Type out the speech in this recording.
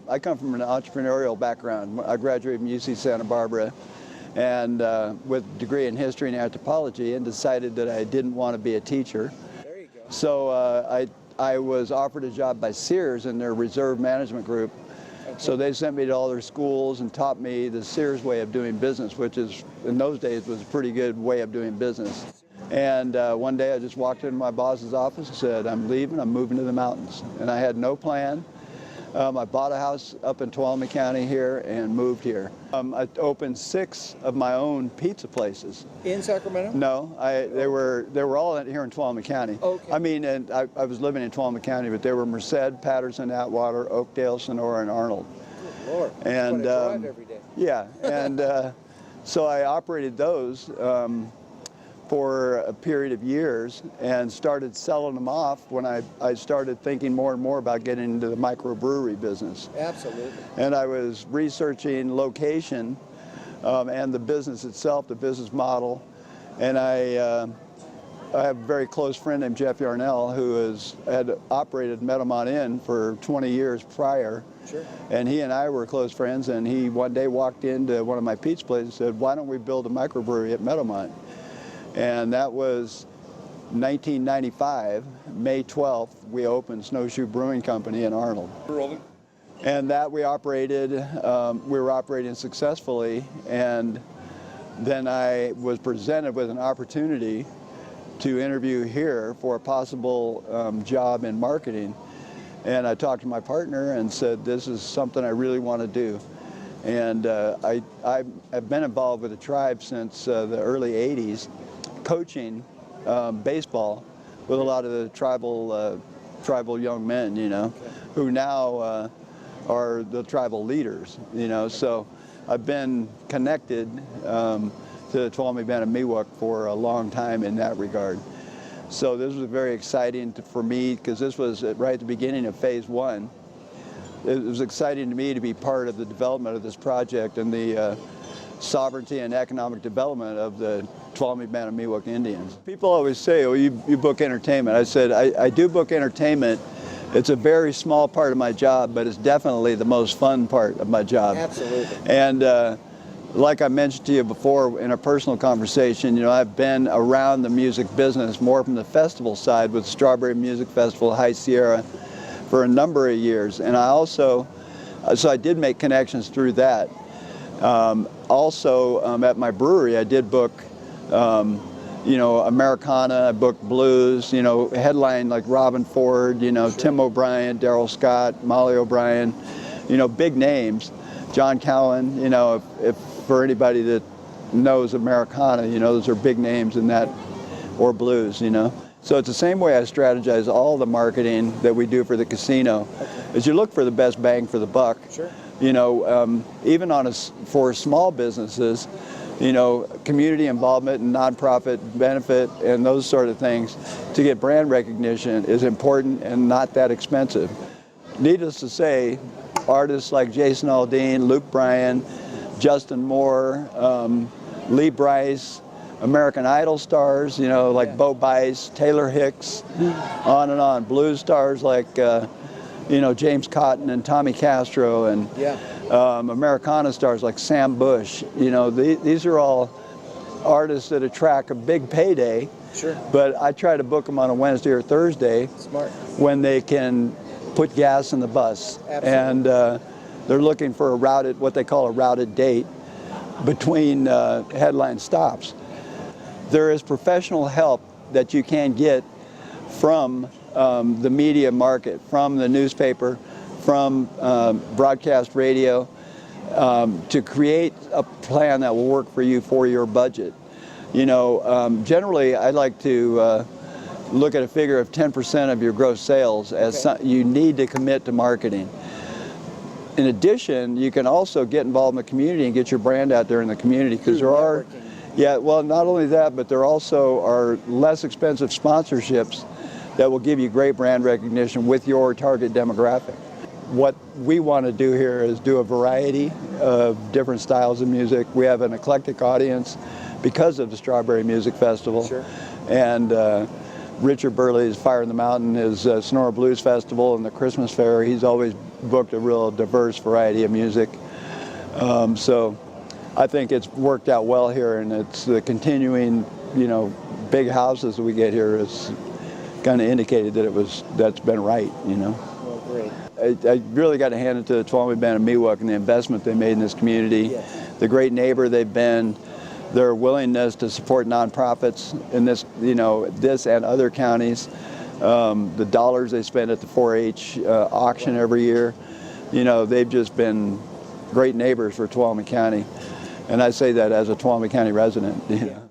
I come from an entrepreneurial background. I graduated from UC Santa Barbara and with a degree in history and anthropology, and decided that I didn't want to be a teacher. There you go. So I was offered a job by Sears in their reserve management group. Okay. So they sent me to all their schools and taught me the Sears way of doing business, which is, in those days, was a pretty good way of doing business. And one day I just walked into my boss's office and said, I'm leaving, I'm moving to the mountains. And I had no plan. I bought a house up in Tuolumne County here and moved here. I opened 6 of my own pizza places. In Sacramento? No, they were all here in Tuolumne County. Okay. I mean, and I was living in Tuolumne County, but they were Merced, Patterson, Atwater, Oakdale, Sonora, and Arnold. Good Lord. And That's what I drive every day. yeah, and so I operated those for a period of years and started selling them off when I started thinking more and more about getting into the microbrewery business. Absolutely. And I was researching location and the business itself, the business model. And I have a very close friend named Jeff Yarnell who had operated Meadowmont Inn for 20 years prior. Sure. And he and I were close friends, and he one day walked into one of my pizza places and said, why don't we build a microbrewery at Meadowmont? And that was 1995, May 12th, we opened Snowshoe Brewing Company in Arnold. Rolling. And that we were operating successfully, and then I was presented with an opportunity to interview here for a possible job in marketing. And I talked to my partner and said, this is something I really want to do. And I've been involved with the tribe since the early 80s, coaching baseball with a lot of the tribal young men, you know, who now are the tribal leaders, you know. So I've been connected to the Tuolumne Band of Miwok for a long time in that regard. So this was very exciting for me because this was right at the beginning of phase 1. It was exciting to me to be part of the development of this project and the sovereignty and economic development of the Tuolumne Band of Miwok Indians. People always say, oh, you book entertainment. I said, I do book entertainment. It's a very small part of my job, but it's definitely the most fun part of my job. Absolutely. And like I mentioned to you before in a personal conversation, you know, I've been around the music business more from the festival side with Strawberry Music Festival, High Sierra, for a number of years. And I also, so I did make connections through that. Also, at my brewery, I did book, you know, Americana, I booked blues, you know, headline like Robin Ford, you know, sure. Tim O'Brien, Daryl Scott, Molly O'Brien, you know, big names. John Cowan, you know, if for anybody that knows Americana, you know, those are big names in that, or blues, you know. So it's the same way I strategize all the marketing that we do for the casino, is you look for the best bang for the buck. Sure. You know, even for small businesses, you know, community involvement and nonprofit benefit and those sort of things to get brand recognition is important and not that expensive. Needless to say, artists like Jason Aldean, Luke Bryan, Justin Moore, Lee Brice, American Idol stars, you know, like Bo Bice, Taylor Hicks, on and on. Blues stars like, you know, James Cotton and Tommy Castro, and Americana stars like Sam Bush. You know, these are all artists that attract a big payday. Sure. But I try to book them on a Wednesday or Thursday. Smart. When they can put gas in the bus. Absolutely. And they're looking for what they call a routed date between headline stops. There is professional help that you can get from the media market, from the newspaper, from broadcast radio, to create a plan that will work for you for your budget. You know, generally I like to look at a figure of 10% of your gross sales as you need to commit to marketing. In addition, you can also get involved in the community and get your brand out there in the community, because there are, well, not only that, but there also are less expensive sponsorships that will give you great brand recognition with your target demographic. What we want to do here is do a variety of different styles of music. We have an eclectic audience because of the Strawberry Music Festival. Sure. And Richard Burley's Fire in the Mountain is Sonora Blues Festival and the Christmas Fair. He's always booked a real diverse variety of music. So I think it's worked out well here, and it's the continuing, big houses that we get here is kind of indicated that that's been right, Well, great. I really got to hand it to the Tuolumne Band of Miwok and the investment they made in this community, the great neighbor they've been, their willingness to support nonprofits in this, this and other counties, the dollars they spend at the 4-H auction every year. They've just been great neighbors for Tuolumne County, and I say that as a Tuolumne County resident.